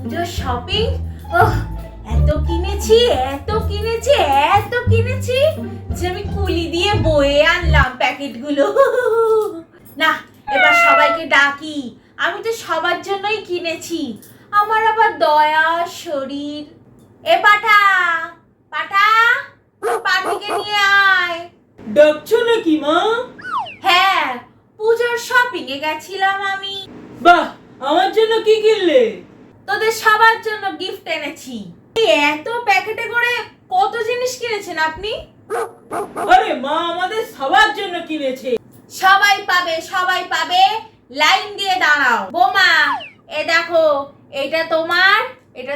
পুজোর শপিং এত কিনেছি যে আমি কুলি দিয়ে বয়ে আনলাম প্যাকেটগুলো। না, এবার সবাইকে ডাকি, আমি তো সবার জন্যই কিনেছি। আমার আবার দয়া শরীর। এ পাঠা পাঠা, পাঠিকে নিয়ে আয়। ডাকছো নাকি মা? হ্যাঁ, পুজোর শপিং এ গেছিলাম আমি। বাহ, আমার জন্য কি কিনলে? তোদের সবার জন্য গিফট এনেছি। এত প্যাকেটে করে কত জিনিস কিনেছেন আপনি? আরে মা, আমাদের সবার জন্য কিনেছে। সবাই পাবে, লাইন দিয়ে দাঁড়াও। বোমা, এ দেখো, এটা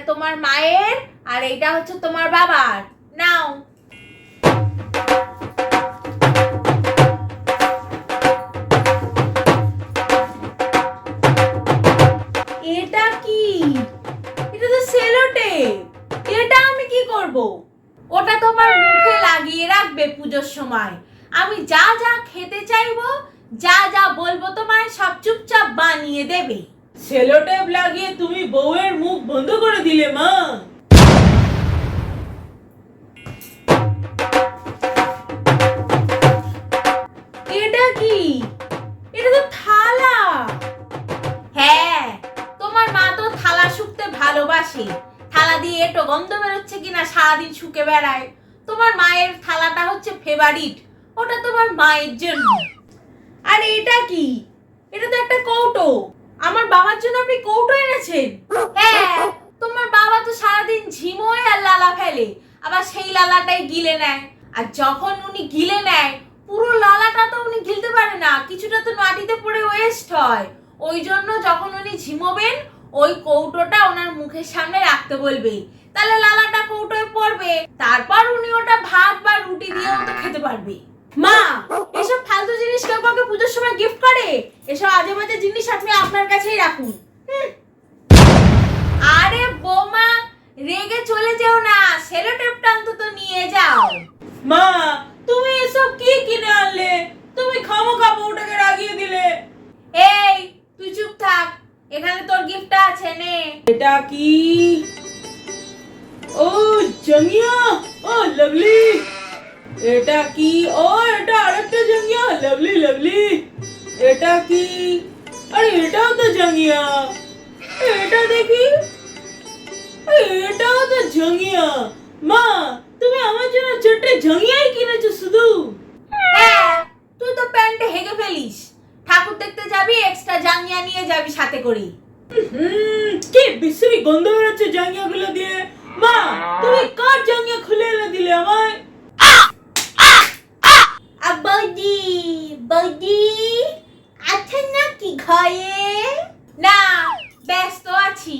তোমার মায়ের, আর এটা হচ্ছে তোমার বাবার। নাও। এটা কি? এটা তো সেলোটেপ। এটা আমি কি করব? ওটা তোমার মুখে লাগিয়ে রাখবে পুজোর সময়। আমি যা যা খেতে চাইবো, যা বলবো তোমায় সব চুপচাপ বানিয়ে দেবে। সেলোটেপ লাগিয়ে তুমি বউয়ের মুখ বন্ধ করে দিলে মা। এটা কি? এটা তো থালা। হ্যাঁ, তোমার মা তো থালা শুকতে ভালোবাসে। থালা দিয়ে একটু গন্ধ বেরোচ্ছে কিনা সারাদিন শুকে বেড়ায়। তোমার মায়ের থালাটা হচ্ছে ফেভারিট, ওটা তোমার মায়ের জন্য। আর এটা কি? এটা তো একটা কৌটো। আমার বাবার জন্য আপনি কৌটো এনেছেন? হ্যাঁ, তোমার বাবা তো সারাদিন ঝিমোয় আর লালা ফেলে, আবার সেই লালাটাই গিলে নেয়। আর যখন উনি গিলে নেয়, পুরো লালাটা তো উনি গিলতে পারে না, কিছুটা তো মাটিতে পড়ে ওয়েস্ট হয়। ওই জন্য যখন উনি ঝিমোবেন, ওই কৌটোটা ওনার মুখের সামনে রাখতে বলবে, তাহলে লালাটা কৌটোয় পড়বে। তারপর উনি ওটা ভাত বা রুটি দিয়েও তো খেতে পারবে। মা, এসব ফালতু জিনিস কেউ কাউকে পুজোর সময় গিফট করে? এসব আজে বাজে জিনিস আপনি আপনার কাছেই রাখুন। আরে বোমা, রেগে চলে যেও না, সেলোটেপটা অন্তত নিয়ে যাও। মা, তুমি এসব কি কিনে আনলে? তুমি খামোখা বউটাকে রাগিয়ে দিলে। এই, তুই চুপ থাক, এখানে তোর গিফটটা আছে, নে। এটা কি? ও জাঙ্গিয়া, ও লাভলি। এটা কি? ও এটা আরেকটা জাঙ্গিয়া, লাভলি লাভলি। এটা কি? আরে এটাও তো জাঙ্গিয়া। এটা দেখি, এটাও তো জাঙ্গিয়া। মা, তুমি আমার জন্য চারটে জাঙ্গিয়াই কিনেছো শুধু? হ্যাঁ, তুই তো প্যান্টে হেগে ফেলিস। ঠাকুর দেখতে যাবি, এক্সট্রা জাঙ্গিয়া নিয়ে যাবি সাথে করে। কি বিশ্রী গন্ধ বেরোচ্ছে জাঙ্গিয়া গুলো দিয়ে। মা, তুমি কার জাঙ্গিয়া খুলে এনে দিলে আমায়? বৌদি আছেন নাকি ঘরে? না, ব্যস্ত আছি।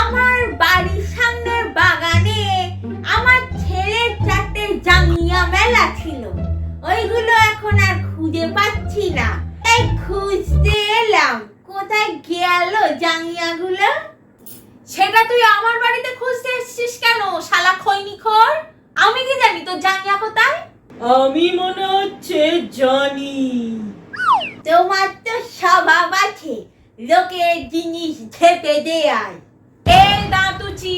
আমার বাড়ির সামনের বাগানে আমার ছেলের চারটে জাঙ্গিয়া মেলা ছিল, ওইগুলো এখন আর খুঁজে পাচ্ছি না, তাই খুঁজতে এলাম। কোথায় গেল জাঙ্গিয়াগুলো? সেটা তুই আমার বাড়িতে খুঁজতে এসেছিস কেন, শালা খৈনিখোর? আমি কি জানি তোর জাঙ্গিয়া কোথায়? আমি মনে হচ্ছে জানি। তোমার তো স্বভাব আছে লোকের জিনিস ঢেপে দেয়ার। এই দাঁতুচি,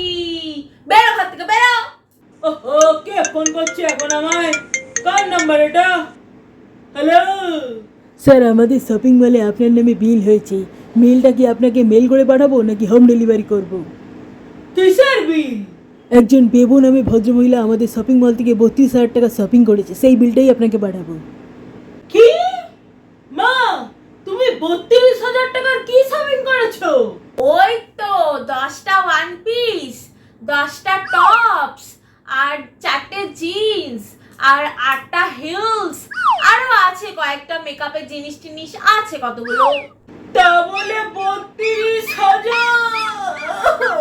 বেরো ঘর থেকে, বেরো। ওহো, কে ফোন করছে এখন আমায়? কার নাম্বার এটা? হ্যালো স্যার, আমাদের শপিং মলে আপনার নামে বিল হয়েছে। মেলটা কি আপনাকে মেল করে পাঠাবো নাকি হোম ডেলিভারি করব? কিসের বিল? একজন বেবু নামে ভদ্রমহিলা আমাদের শপিং মল থেকে 32,000 টাকা শপিং করেছে, সেই বিলটাই আপনাকে পাঠাবো। কি? মা, তুমি 32,000 টাকার কি শপিং করেছো? ওই তো 10টা ওয়ান পিস, 10টা টপস, আর 4টে জিন্স, আর 8টা হিলস, আরো আছে কয়েকটা মেকআপের জিনিস টিনিস আছে কতগুলো। তা বলে 32,000?